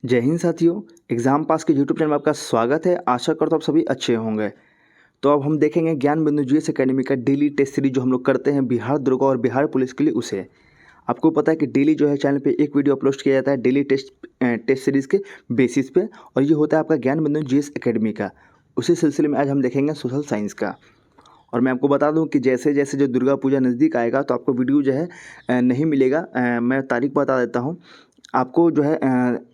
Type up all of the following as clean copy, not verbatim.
जय हिंद साथियों। एग्जाम पास के यूट्यूब चैनल में आपका स्वागत है। आशा करता हूँ आप सभी अच्छे होंगे। तो अब हम देखेंगे ज्ञान बिंदु जीएस एकेडमी का डेली टेस्ट सीरीज जो हम लोग करते हैं बिहार दुर्गा और बिहार पुलिस के लिए। उसे आपको पता है कि डेली जो है चैनल पे एक वीडियो अपलोड किया जाता है डेली टेस्ट सीरीज के बेसिस पे, और ये होता है आपका ज्ञान बिंदु जीएस एकेडमी का। उसी सिलसिले में आज हम देखेंगे सोशल साइंस का। और मैं आपको बता दूं कि जैसे जैसे जो दुर्गा पूजा नज़दीक आएगा तो आपको वीडियो जो है नहीं मिलेगा। मैं तारीख बता देता हूं आपको, जो है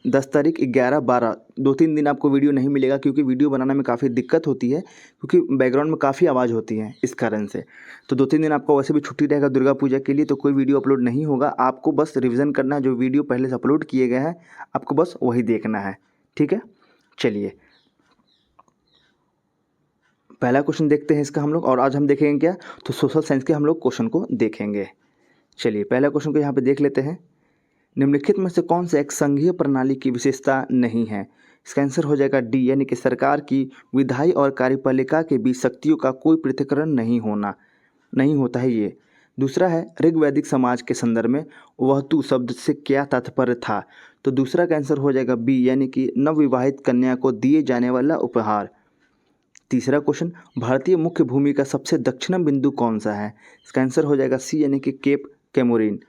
10 तारीख, 11, 12, 2-3 दिन आपको वीडियो नहीं मिलेगा, क्योंकि वीडियो बनाने में काफ़ी दिक्कत होती है, क्योंकि बैकग्राउंड में काफ़ी आवाज़ होती है, इस कारण से। तो 2-3 दिन आपको वैसे भी छुट्टी रहेगा दुर्गा पूजा के लिए, तो कोई वीडियो अपलोड नहीं होगा। आपको बस रिवीजन करना है, जो वीडियो पहले से अपलोड किए गए हैं आपको बस वही देखना है, ठीक है। चलिए पहला क्वेश्चन देखते हैं इसका हम लोग, और आज हम देखेंगे क्या, तो सोशल साइंस के हम लोग क्वेश्चन को देखेंगे। चलिए पहला क्वेश्चन को यहाँ पे देख लेते हैं। निम्नलिखित में से कौन सा एक संघीय प्रणाली की विशेषता नहीं है? इसका आंसर हो जाएगा डी, यानी कि सरकार की विधायी और कार्यपालिका के बीच शक्तियों का कोई पृथक्करण नहीं होता है ये। दूसरा है ऋग्वैदिक समाज के संदर्भ में वहतु शब्द से क्या तात्पर्य था? तो दूसरा का आंसर हो जाएगा बी, यानी कि नवविवाहित कन्या को दिए जाने वाला उपहार। तीसरा क्वेश्चन, भारतीय मुख्य भूमि का सबसे दक्षिणम बिंदु कौन सा है? इसका आंसर हो जाएगा सी, यानी कि केप कैमोरिन।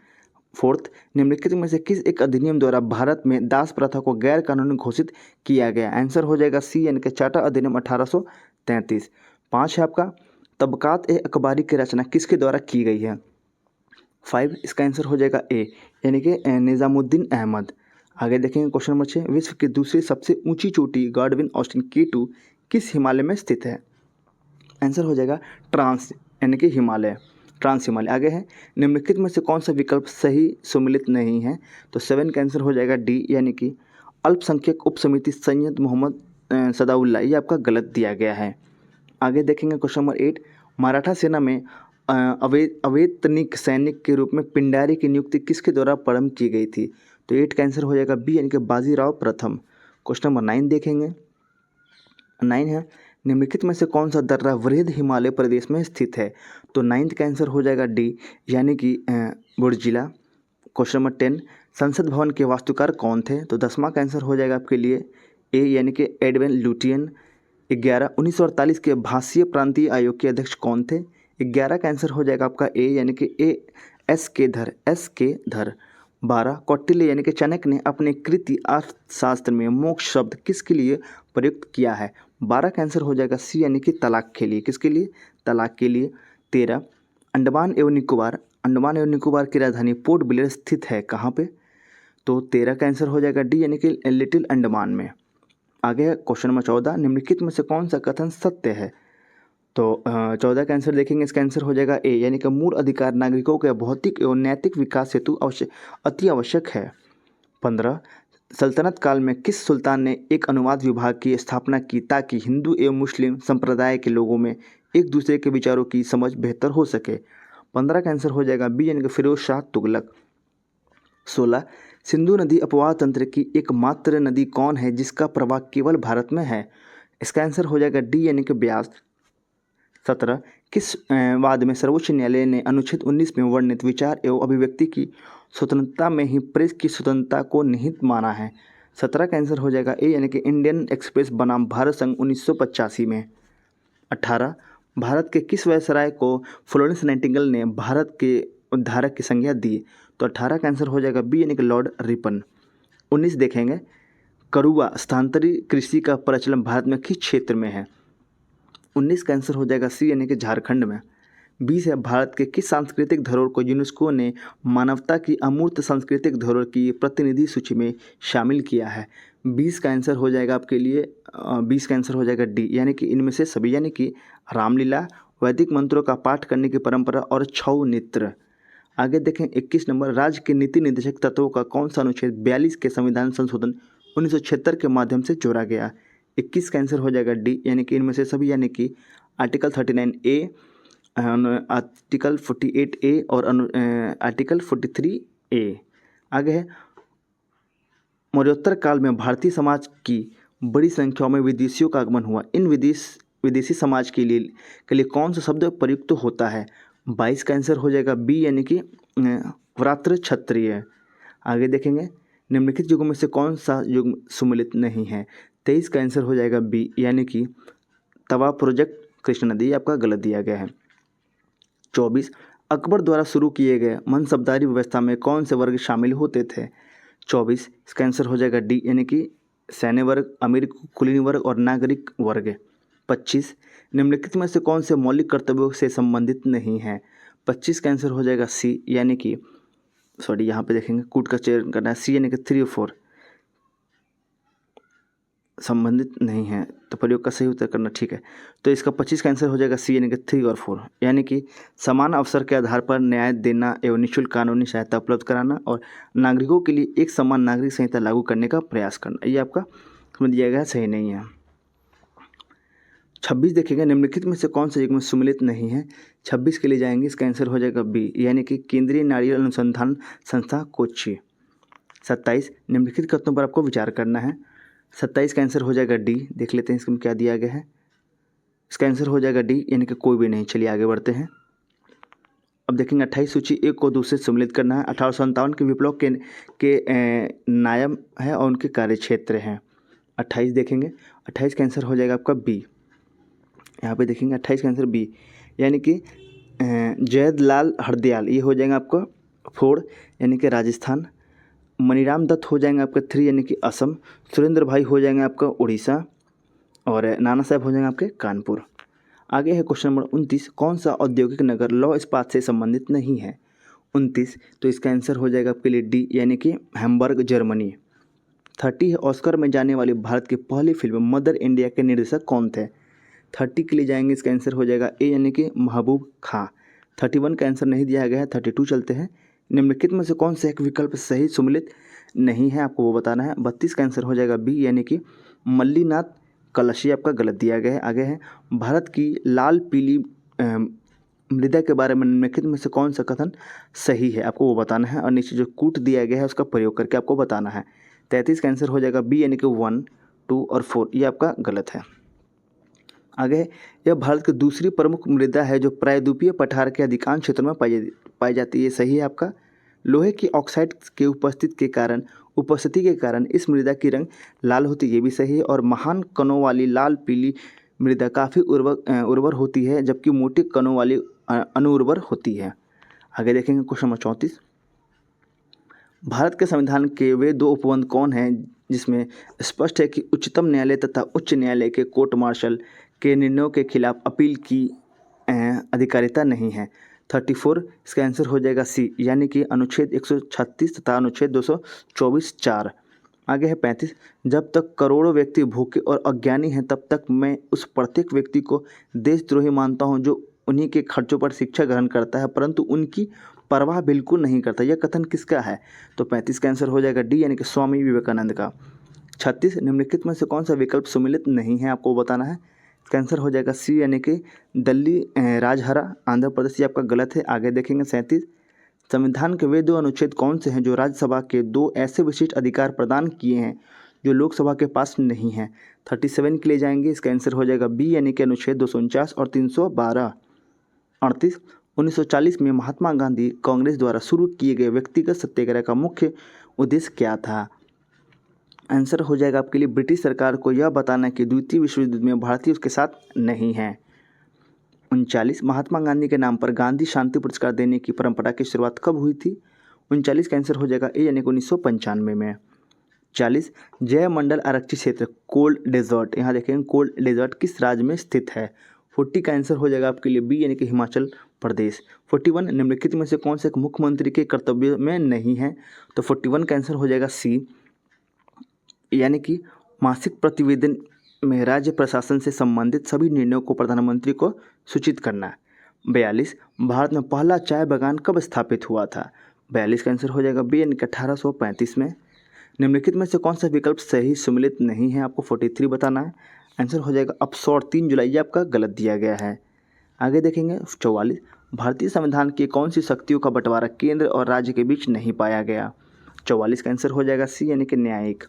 फोर्थ, निम्नलिखित में से किस एक अधिनियम द्वारा भारत में दास प्रथा को गैर कानूनी घोषित किया गया? आंसर हो जाएगा सी, यानी कि चार्टर अधिनियम 1833। 5 है आपका, तबकात ए अखबारी की रचना किसके द्वारा की गई है? 5, इसका आंसर हो जाएगा ए, यानी कि निज़ामुद्दीन अहमद। आगे देखेंगे क्वेश्चन नंबर 6, विश्व की दूसरी सबसे ऊंची चोटी गॉडविन ऑस्टिन K2 किस हिमालय में स्थित है? आंसर हो जाएगा ट्रांस, यानी कि हिमालय, ट्रांस हिमालय। आगे है, निम्नलिखित में से कौन सा विकल्प सही सुमिलित नहीं है? तो 7 का आंसर हो जाएगा डी, यानी कि अल्पसंख्यक उप समिति सैयद मोहम्मद सदाउल्ला, ये आपका गलत दिया गया है। आगे देखेंगे क्वेश्चन नंबर 8, मराठा सेना में अवैतनिक सैनिक के रूप में पिंडारी की नियुक्ति किसके द्वारा प्रारंभ की गई थी? तो 8 का आंसर हो जाएगा बी, यानी कि बाजीराव प्रथम। क्वेश्चन नंबर 9 देखेंगे। 9 है, निम्नलिखित में से कौन सा दर्रा वृहद हिमालय प्रदेश में स्थित है? तो 9 का आंसर हो जाएगा डी, यानी कि बुर्जिला। क्वेश्चन नंबर 10, संसद भवन के वास्तुकार कौन थे? तो 10वां का आंसर हो जाएगा आपके लिए ए, यानी कि एडविन लुटियन। 11, 1948 के भाषीय प्रांतीय आयोग के अध्यक्ष कौन थे? 11 का आंसर हो जाएगा आपका ए, यानी कि एस के धर। 12, कौटिल्य यानी कि चाणक्य ने अपने कृति अर्थशास्त्र में मोक्ष शब्द किसके लिए प्रयुक्त किया है? 12 का आंसर हो जाएगा सी, यानी कि तलाक के लिए। किसके लिए? तलाक के लिए। 13, अंडमान एवं निकोबार की राजधानी पोर्ट ब्लेयर स्थित है कहाँ पे? तो 13 का आंसर हो जाएगा डी, यानी कि लिटिल अंडमान में। आगे है क्वेश्चन नंबर 14, निम्नलिखित में से कौन सा कथन सत्य है? तो 14 का आंसर देखेंगे, इसका आंसर हो जाएगा ए, यानी कि मूल अधिकार नागरिकों के भौतिक एवं नैतिक विकास हेतु अति आवश्यक है। 15, सल्तनत काल में किस सुल्तान ने एक अनुवाद विभाग की स्थापना की ताकि हिंदू एवं मुस्लिम संप्रदाय के लोगों में एक दूसरे के विचारों की समझ बेहतर हो सके? 15 का आंसर हो जाएगा बी, यानी कि फिरोज शाह तुगलक। 16, सिंधु नदी अपवाह तंत्र की एकमात्र नदी कौन है जिसका प्रवाह केवल भारत में है? इसका आंसर हो जाएगा डी, यानी कि ब्यास। 17, किस वाद में सर्वोच्च न्यायालय ने अनुच्छेद 19 में वर्णित विचार एवं अभिव्यक्ति की स्वतंत्रता में ही प्रेस की स्वतंत्रता को निहित माना है? 17 का आंसर हो जाएगा ए, यानी कि इंडियन एक्सप्रेस बनाम भारत संघ 1985 में। 18, भारत के किस वायसराय को फ्लोरेंस नाइटिंगेल ने भारत के उद्धारक की संज्ञा दी? तो 18 का आंसर हो जाएगा बी, यानी कि लॉर्ड रिपन। 19 देखेंगे, करुआ स्थानांतरित कृषि का प्रचलन भारत में किस क्षेत्र में है? 19 का आंसर हो जाएगा सी, यानी कि झारखंड में। 20 है, भारत के किस सांस्कृतिक धरोहर को यूनेस्को ने मानवता की अमूर्त सांस्कृतिक धरोहर की प्रतिनिधि सूची में शामिल किया है? 20 का आंसर हो जाएगा आपके लिए 20 का आंसर हो जाएगा डी, यानी कि इनमें से सभी, यानी कि रामलीला, वैदिक मंत्रों का पाठ करने की परंपरा और छऊ नृत्य। आगे देखें 21 नंबर, राज्य के नीति निर्देशक तत्वों का कौन सा अनुच्छेद 42 के संविधान संशोधन 1976 के माध्यम से जोड़ा गया? 21 का आंसर हो जाएगा डी, यानी कि इनमें से सभी, यानी कि आर्टिकल 39A, आर्टिकल 48A और आर्टिकल 43A। आगे है, मौर्योत्तर काल में भारतीय समाज की बड़ी संख्या में विदेशियों का आगमन हुआ। इन विदेशी समाज के लिए कौन सा शब्द प्रयुक्त होता है? 22 का आंसर हो जाएगा बी, यानी कि व्रात्र क्षत्रिय। आगे देखेंगे, निम्नलिखित युगों में से कौन सा युग सुमेलित नहीं है? 23 का आंसर हो जाएगा बी, यानी कि तवा प्रोजेक्ट कृष्णा नदी, आपका गलत दिया गया है। 24 अकबर द्वारा शुरू किए गए मनसबदारी व्यवस्था में कौन से वर्ग शामिल होते थे? 24 इसका आंसर हो जाएगा डी, यानी कि सैन्य वर्ग, अमीर कुलीन वर्ग और नागरिक वर्ग। 25 निम्नलिखित में से कौन से मौलिक कर्तव्यों से संबंधित नहीं है? 25 का आंसर हो जाएगा सी, यानी कि सॉरी यहाँ पे देखेंगे कूट का चयन करना है, सी यानी कि 3 और 4 संबंधित नहीं है, तो प्रयोग का सही उत्तर करना। ठीक है, तो इसका 25 का आंसर हो जाएगा सी, यानी कि 3 और 4, यानी कि समान अवसर के आधार पर न्याय देना एवं निःशुल्क कानूनी सहायता उपलब्ध कराना और नागरिकों के लिए एक समान नागरिक संहिता लागू करने का प्रयास करना, ये आपका समझ दिया गया सही नहीं है। 26 देखेंगे, निम्नलिखित में से कौन सा युग्म सुमेलित नहीं है? 26 के लिए जाएंगे, इसका आंसर हो जाएगा बी, यानी कि केंद्रीय नारियल अनुसंधान संस्था कोच्चि। 27 निम्नलिखित कथनों पर आपको विचार करना है। 27 का आंसर हो जाएगा डी, देख लेते हैं इसमें क्या दिया गया है। इसका आंसर हो जाएगा डी, यानी कि कोई भी नहीं। चलिए आगे बढ़ते हैं। अब देखेंगे 28 सूची एक को दूसरे से सम्मिलित करना है। 1857 के विप्लव के नायम है और उनके कार्यक्षेत्र हैं। 28 देखेंगे, 28 का आंसर हो जाएगा आपका बी। यहाँ पे देखेंगे 28 का आंसर बी, यानी कि जयदलाल हरदयाल, ये हो जाएगा आपका 4, यानी कि राजस्थान। मनीराम दत्त हो जाएंगे आपका 3, यानी कि असम। सुरेंद्र भाई हो जाएंगे आपका उड़ीसा और नाना साहब हो जाएंगे आपके कानपुर। आगे है क्वेश्चन नंबर 29, कौन सा औद्योगिक नगर लौह इस्पात से संबंधित नहीं है? 29, तो इसका आंसर हो जाएगा आपके लिए डी, यानी कि हैम्बर्ग जर्मनी। 30 है, ऑस्कर में जाने वाली भारत की पहली फिल्म मदर इंडिया के निर्देशक कौन थे? 30 के लिए जाएंगे, इसका आंसर हो जाएगा ए, यानी कि महबूब खां। 31 का आंसर नहीं दिया गया है। 32 चलते हैं। निम्नलिखित में से कौन सा एक विकल्प सही सुमेलित नहीं है, आपको वो बताना है। 32 का आंसर हो जाएगा बी, यानी कि मल्लीनाथ कलशी, आपका गलत दिया गया है। आगे है, भारत की लाल पीली मृदा के बारे में निम्नलिखित में से कौन सा कथन सही है, आपको वो बताना है और नीचे जो कूट दिया गया है उसका प्रयोग करके आपको बताना है। 33 का आंसर हो जाएगा बी, यानी कि 1, 2 और 4, ये आपका गलत है। आगे है, यह भारत की दूसरी प्रमुख मृदा है जो प्रायद्वीपीय पठार के अधिकांश क्षेत्रों में पाई जाती है, सही है आपका। लोहे की ऑक्साइड के उपस्थिति के कारण इस मृदा की रंग लाल होती है, ये भी सही है। और महान कणों वाली लाल पीली मृदा काफ़ी उर्वर होती है, जबकि मोटे कणों वाली अनुर्वर होती है। आगे देखेंगे क्वेश्चन नंबर 34, भारत के संविधान के वे 2 उपबंध कौन हैं जिसमें स्पष्ट है कि उच्चतम न्यायालय तथा उच्च न्यायालय के कोर्ट मार्शल के निर्णयों के खिलाफ अपील की अधिकारिता नहीं है? 34, इसका आंसर हो जाएगा सी, यानी कि अनुच्छेद 136 तथा अनुच्छेद 224(4). आगे है 35, जब तक करोड़ों व्यक्ति भूखे और अज्ञानी हैं तब तक मैं उस प्रत्येक व्यक्ति को देशद्रोही मानता हूं जो उन्हीं के खर्चों पर शिक्षा ग्रहण करता है परंतु उनकी परवाह बिल्कुल नहीं करता। यह कथन किसका है? तो 35 का आंसर हो जाएगा डी, यानी कि स्वामी विवेकानंद का। 36, निम्नलिखित में से कौन सा विकल्प सुमेलित नहीं है, आपको बताना है। इसका आंसर हो जाएगा सी, यानी कि दिल्ली राजहरा आंध्र प्रदेश, ये आपका गलत है। आगे देखेंगे 37, संविधान के वे 2 अनुच्छेद कौन से हैं जो राज्यसभा के 2 ऐसे विशिष्ट अधिकार प्रदान किए हैं जो लोकसभा के पास नहीं है? 37 के लिए जाएंगे, इसका आंसर हो जाएगा बी, यानी कि अनुच्छेद 249 और 312। 38, 1940 में महात्मा गांधी कांग्रेस द्वारा शुरू किए गए व्यक्तिगत सत्याग्रह का मुख्य उद्देश्य क्या था? आंसर हो जाएगा आपके लिए ब्रिटिश सरकार को यह बताना कि द्वितीय विश्व युद्ध में भारतीय उसके साथ नहीं है। 39, महात्मा गांधी के नाम पर गांधी शांति पुरस्कार देने की परंपरा की शुरुआत कब हुई थी? 39 का आंसर हो जाएगा ए, यानी कि 1995 में। 40, जयमंडल आरक्षित क्षेत्र कोल्ड डेजर्ट, यहाँ देखेंगे कोल्ड डेजर्ट किस राज्य में स्थित है? 40 का आंसर हो जाएगा आपके लिए बी, यानी कि हिमाचल प्रदेश। 41, निम्नलिखित में से कौन से एक मुख्यमंत्री के कर्तव्य में नहीं है? तो 41 का आंसर हो जाएगा सी, यानी कि मासिक प्रतिवेदन में राज्य प्रशासन से संबंधित सभी निर्णयों को प्रधानमंत्री को सूचित करना। 42, भारत में पहला चाय बागान कब स्थापित हुआ था? 42 का आंसर हो जाएगा बी, यानी कि 1835 में। निम्नलिखित में से कौन सा विकल्प सही सुमेलित नहीं है, आपको 43 बताना है। आंसर हो जाएगा अबसोर 3 जुलाई, आपका गलत दिया गया है। आगे देखेंगे 44, भारतीय संविधान की कौन सी शक्तियों का बंटवारा केंद्र और राज्य के बीच नहीं पाया गया? 44 का आंसर हो जाएगा सी, यानी कि न्यायिक।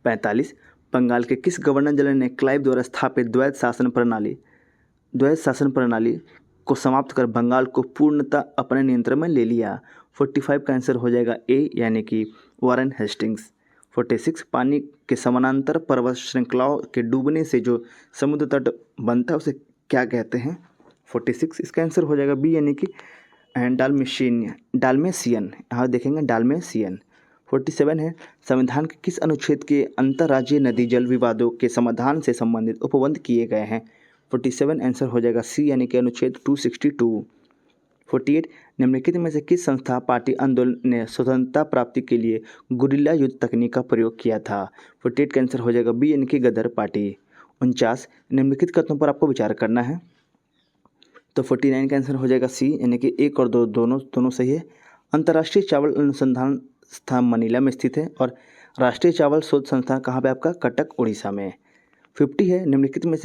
45, बंगाल के किस गवर्नर जनरल ने क्लाइव द्वारा स्थापित द्वैध शासन प्रणाली को समाप्त कर बंगाल को पूर्णतः अपने नियंत्रण में ले लिया? 45 का आंसर हो जाएगा ए यानी कि वारेन हेस्टिंग्स। 46 पानी के समानांतर पर्वत श्रृंखलाओं के डूबने से जो समुद्र तट बनता है उसे क्या कहते हैं? 46 इसका आंसर हो जाएगा बी यानी कि डालमेशियन। यहाँ देखेंगे डालमेशियन। 47 है संविधान के किस अनुच्छेद के अंतर्राज्यीय नदी जल विवादों के समाधान से संबंधित उपबंध किए गए हैं? 47 आंसर हो जाएगा सी यानी कि अनुच्छेद 262। 48 निम्नलिखित में से किस संस्था पार्टी आंदोलन ने स्वतंत्रता प्राप्ति के लिए गुरिल्ला युद्ध तकनीक का प्रयोग किया था? 48 का आंसर हो जाएगा बी यानी कि गदर पार्टी। 49 निम्नलिखित कथनों पर आपको विचार करना है, तो 49 का आंसर हो जाएगा सी यानी कि एक और दो दोनों सही है। अंतर्राष्ट्रीय चावल अनुसंधान संस्थान मनीला में स्थित है और राष्ट्रीय चावल शोध संस्थान कहाँ पे आपका? कटक उड़ीसा में। 50 है निम्नलिखित में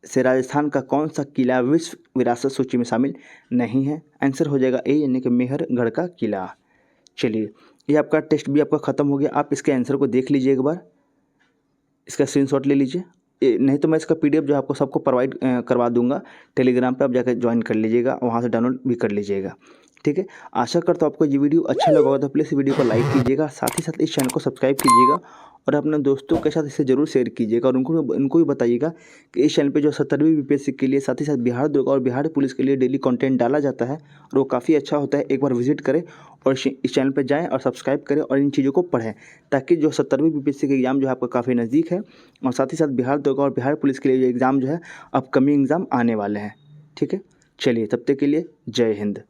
से राजस्थान का कौन सा किला विश्व विरासत सूची में शामिल नहीं है? आंसर हो जाएगा ए यानी कि मेहरगढ़ का किला। चलिए ये आपका टेस्ट भी आपका ख़त्म हो गया। आप इसके आंसर को देख लीजिए, एक बार इसका स्क्रीनशॉट ले लीजिए, नहीं तो मैं इसका PDF जो आपको सबको प्रोवाइड करवा दूंगा टेलीग्राम पे, आप जाकर ज्वाइन कर लीजिएगा, वहाँ से डाउनलोड भी कर लीजिएगा। ठीक है, आशा करता हूँ आपको ये वीडियो अच्छा लगा होगा, तो प्लीज़ इस वीडियो को लाइक कीजिएगा, साथ ही साथ इस चैनल को सब्सक्राइब कीजिएगा और अपने दोस्तों के साथ इसे जरूर शेयर कीजिएगा और उनको भी बताइएगा कि इस चैनल पे जो 70वीं BPSC के लिए साथ ही साथ बिहार दुर्ग और बिहार पुलिस के लिए डेली कंटेंट डाला जाता है और वो काफ़ी अच्छा होता है। एक बार विजिट करें और इस चैनल पर जाएँ और सब्सक्राइब करें और इन चीज़ों को पढ़ें, ताकि जो 70वीं BPSC के एग्ज़ाम जो है आपका काफ़ी नज़दीक है और साथ ही साथ बिहार दुर्ग और बिहार पुलिस के लिए जो एग्ज़ाम जो है अपकमिंग एग्ज़ाम आने वाले हैं। ठीक है, चलिए तब तक के लिए जय हिंद।